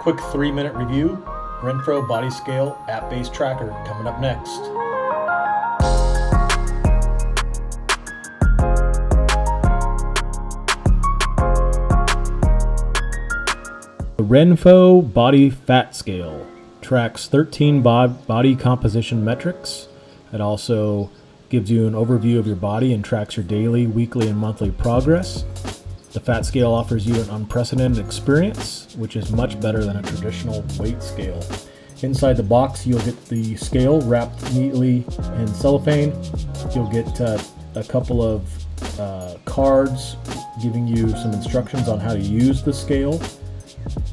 Quick 3-minute review, RENPHO Body Scale app-based tracker coming up next. The RENPHO Body Fat Scale tracks 13 body composition metrics. It also gives you an overview of your body and tracks your daily, weekly, and monthly progress. The fat scale offers you an unprecedented experience, which is much better than a traditional weight scale. Inside the box, you'll get the scale wrapped neatly in cellophane. You'll get a couple of cards giving you some instructions on how to use the scale.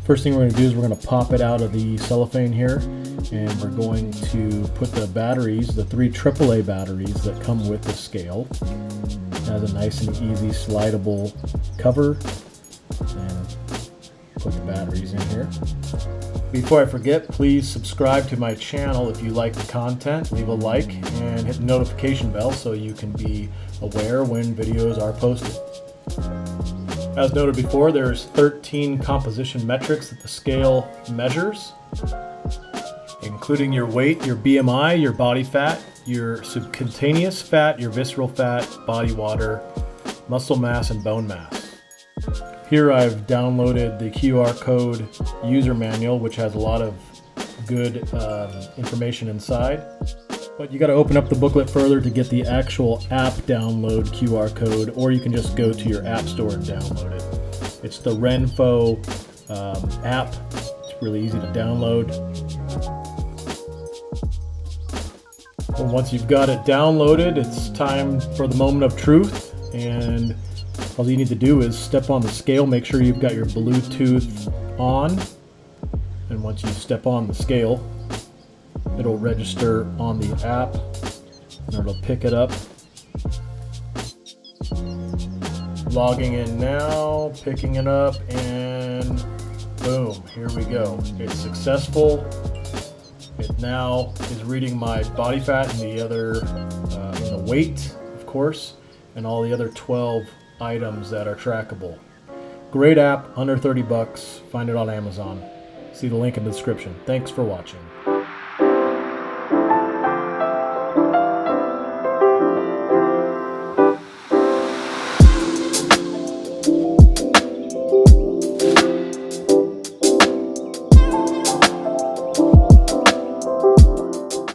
First thing we're going to do is we're going to pop it out of the cellophane here, and we're going to put the batteries, the 3 AAA batteries that come with the scale. It has a nice and easy slidable cover, and put the batteries in here. Before I forget, please subscribe to my channel if you like the content, leave a like, and hit the notification bell so you can be aware when videos are posted. As noted before, there's 13 composition metrics that the scale measures, including your weight, your BMI, your body fat, your subcutaneous fat, your visceral fat, body water, muscle mass, and bone mass. Here I've downloaded the QR code user manual, which has a lot of good information inside. But you got to open up the booklet further to get the actual app download QR code, or you can just go to your app store and download it. It's the RENPHO app. It's really easy to download. Well, once you've got it downloaded, it's time for the moment of truth, and all you need to do is step on the scale, make sure you've got your Bluetooth on, and once you step on the scale, it'll register on the app, and it'll pick it up. Logging in now, picking it up, and boom, here we go. It's successful. It now is reading my body fat and the other, and the weight, of course, and all the other 12 items that are trackable. Great app, under $30. Find it on Amazon. See the link in the description. Thanks for watching.